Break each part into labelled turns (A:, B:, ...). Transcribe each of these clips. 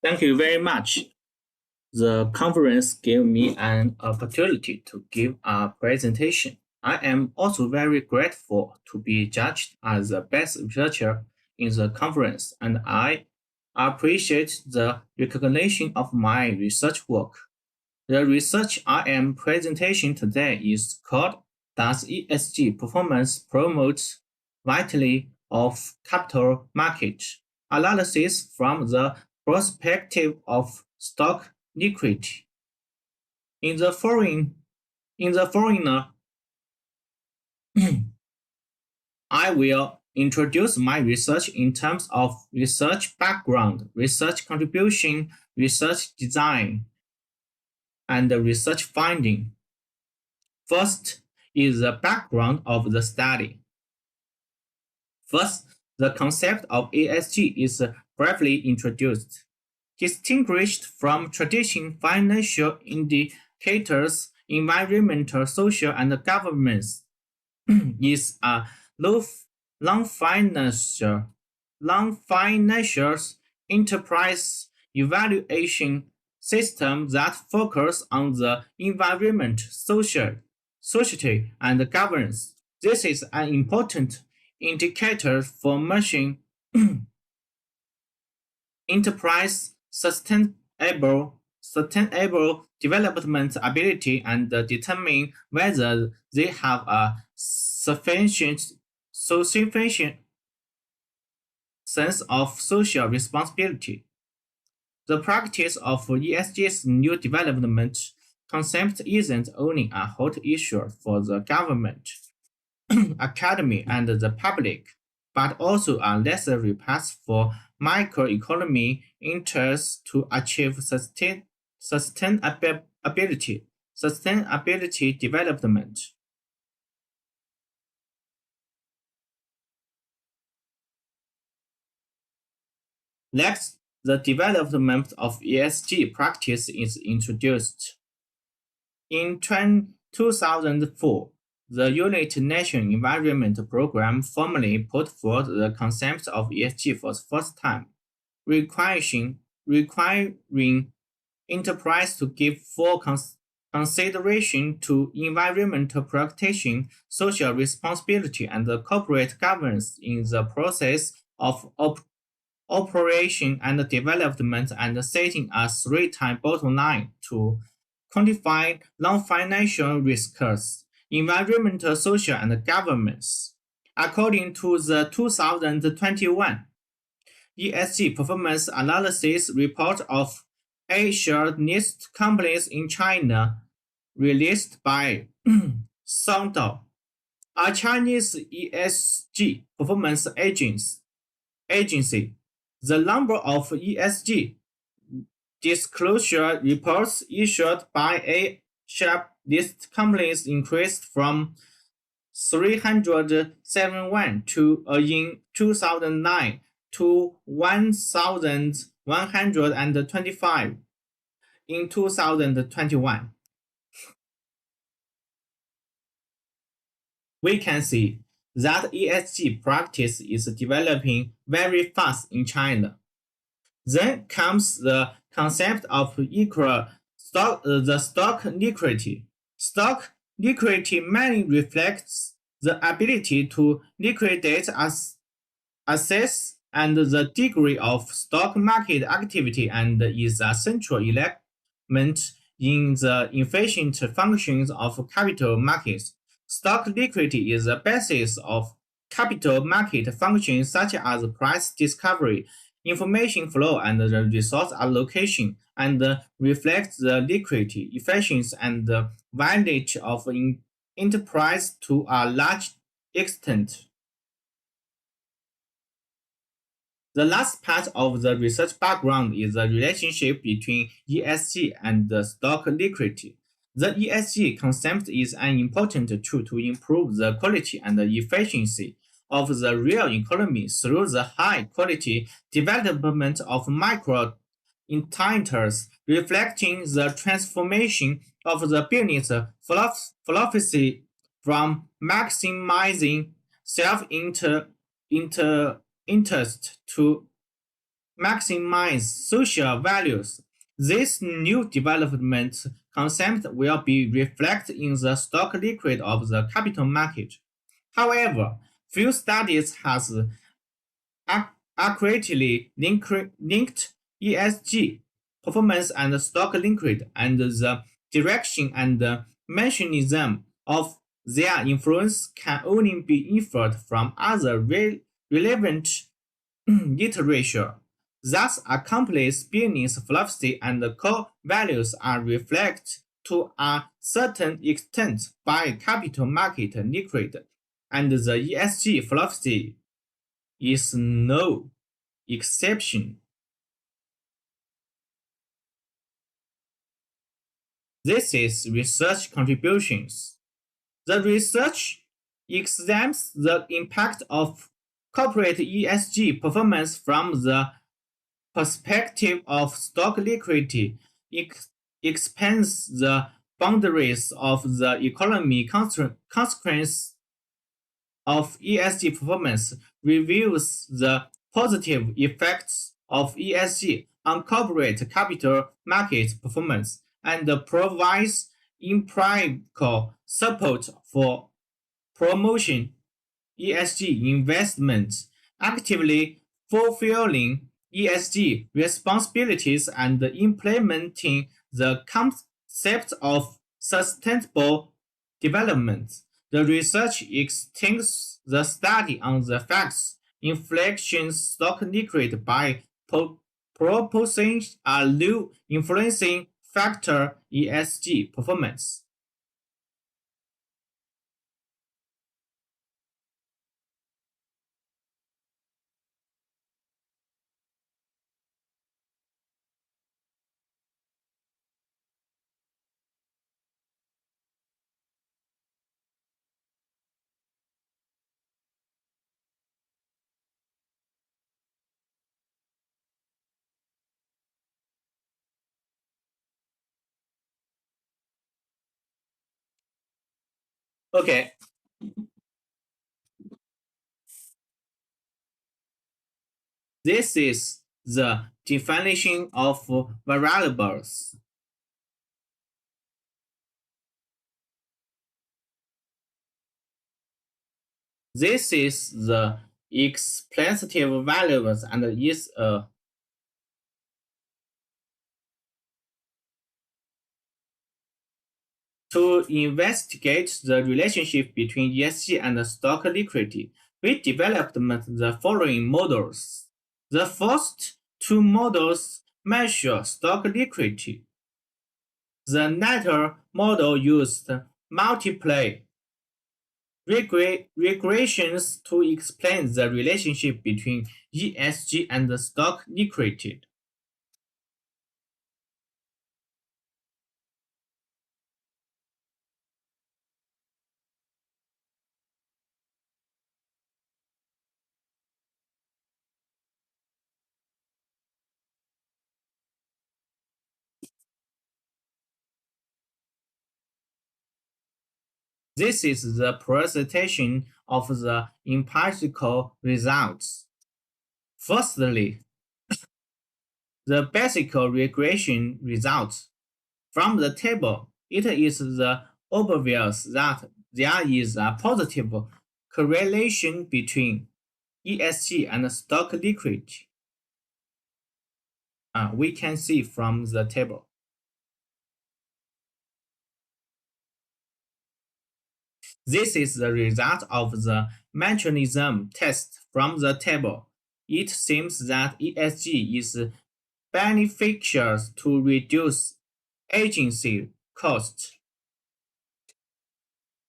A: Thank you very much. The conference gave me an opportunity to give a presentation. I am also very grateful to be judged as the best researcher in the conference, and I appreciate the recognition of my research work. The research I am presenting today is called Does ESG Performance Promote Vitality of Capital Market? Analysis from the perspective of stock liquidity. In the foreign in the foreigner, I will introduce my research in terms of research background, research contribution, research design, and research finding. First is the background of the study. First, the concept of ESG is briefly introduced. Distinguished from traditional financial indicators, environmental, social, and governance is a non-financial enterprise evaluation system that focuses on the environment, society, and governance. This is an important indicator for measuring enterprise sustainable development ability and determine whether they have a sufficient sense of social responsibility. The practice of ESG's new development concept isn't only a hot issue for the government, academy, and the public, but also a necessary path for microeconomy interests to achieve sustainability development. Next, the development of ESG practice is introduced. In 2004, the United Nations Environment Programme formally put forth the concept of ESG for the first time, requiring enterprise to give full consideration to environmental protection, social responsibility, and corporate governance in the process of operation and development, and setting a three-time bottom line to quantify non-financial risks, environmental, social, and governance. According to the 2021 ESG Performance Analysis Report of A-share-listed companies in China, released by Songdao, a Chinese ESG performance agency. The number of ESG disclosure reports issued by A-share-listed companies increased from 371 in 2009 to 1,125 in 2021. We can see that ESG practice is developing very fast in China. Then comes the concept of the stock liquidity. Stock liquidity mainly reflects the ability to liquidate assets and the degree of stock market activity, and is a central element in the efficient functions of capital markets. Stock liquidity is the basis of capital market functions such as price discovery, information flow, and the resource allocation, and reflects the liquidity, efficiency, and advantage of enterprise to a large extent. The last part of the research background is the relationship between ESG and the stock liquidity. The ESG concept is an important tool to improve the quality and the efficiency of the real economy through the high quality development of micro indicators, reflecting the transformation of the business philosophy from maximizing self-interest to maximize social values. This new development concept will be reflected in the stock liquid of the capital market. However, few studies has accurately linked ESG performance and stock liquid and the direction and mechanism of their influence can only be inferred from other relevant literature. Thus, a company's business philosophy and core values are reflected to a certain extent by capital market liquid, and the ESG philosophy is no exception. This is research contributions. The research examines the impact of corporate ESG performance from the perspective of stock liquidity, expands the boundaries of the economy consequence of ESG performance, reviews the positive effects of ESG on corporate capital market performance, and provides empirical support for promotion ESG investments, actively fulfilling ESG responsibilities and implementing the concept of sustainable development. The research extends the study on the facts inflation stock liquid by proposing a new influencing factor ESG performance. Okay, this is the definition of variables. This is the explicative values and is to investigate the relationship between ESG and stock liquidity. We developed the following models. The first two models measure stock liquidity. The latter model used multiple regressions to explain the relationship between ESG and stock liquidity. This is the presentation of the empirical results. Firstly, the basic regression results. From the table, it is the obvious that there is a positive correlation between ESG and stock liquidity. We can see from the table. This is the result of the mechanism test from the table. It seems that ESG is beneficial to reduce agency costs,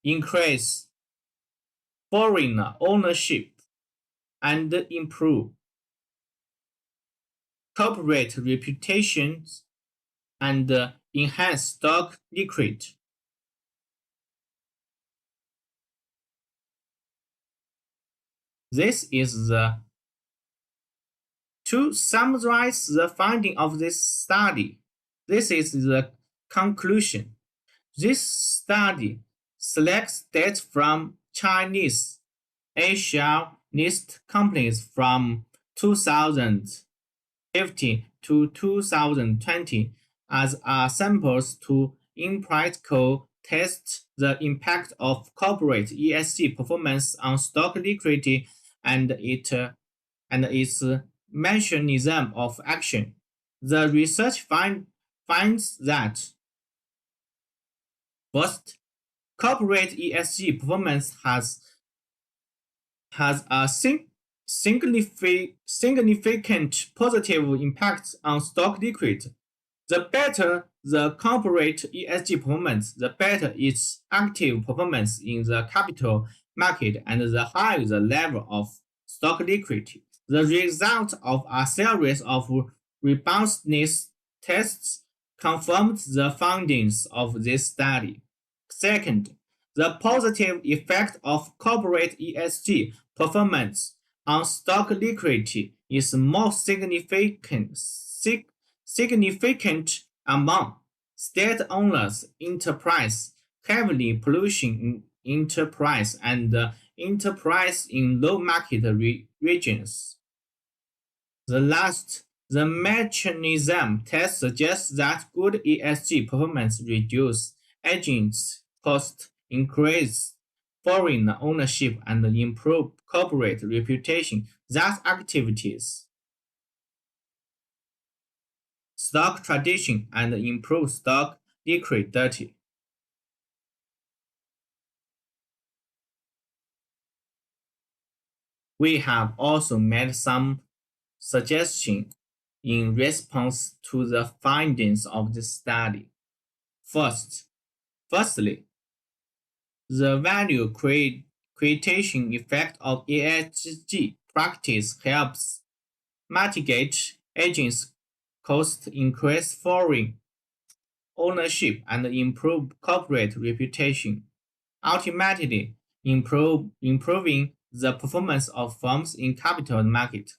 A: increase foreign ownership, and improve corporate reputations and enhance stock liquidity. This is the to summarize the finding of this study. This is the conclusion. This study selects data from Chinese Asia list companies from 2000 to 2020 as samples to in practical test the impact of corporate ESG performance on stock liquidity and its mechanism of action. The research finds that first, corporate ESG performance has a significant positive impact on stock liquidity. The better the corporate ESG performance, the better its active performance in the capital market and the higher the level of stock liquidity. The result of a series of robustness tests confirmed the findings of this study. Second, the positive effect of corporate ESG performance on stock liquidity is more significant among state-owned enterprise, heavily polluting enterprise, and enterprise in low market regions. The mechanism test suggests that good ESG performance reduces agents' cost, increase foreign ownership, and improve corporate reputation. Thus, activities, stock tradition, and improve stock liquidity. We have also made some suggestions in response to the findings of the study. Firstly, the value creation effect of ESG practice helps mitigate agents' cost, increase foreign ownership, and improve corporate reputation, ultimately improving the performance of firms in capital market.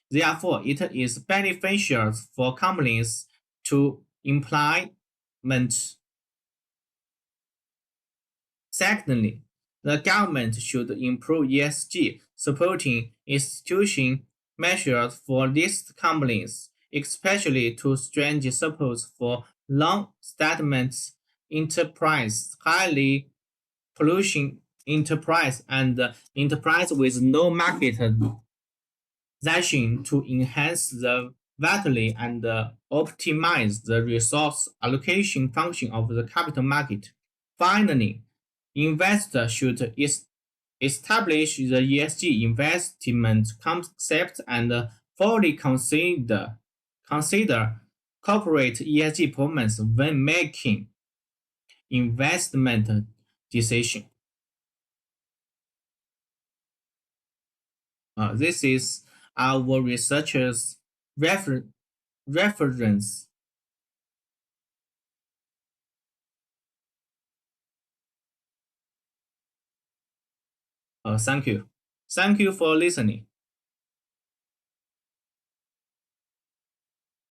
A: Therefore, it is beneficial for companies to implement. Secondly, the government should improve ESG supporting institution measures for listed companies, especially to strengthen support for long statements enterprise, highly polluting enterprise, and enterprise with no market to enhance the vitality and optimize the resource allocation function of the capital market. Finally, investors should establish the ESG investment concept and fully consider corporate ESG performance when making investment decisions. This is our researchers' reference. Thank you. Thank you for listening.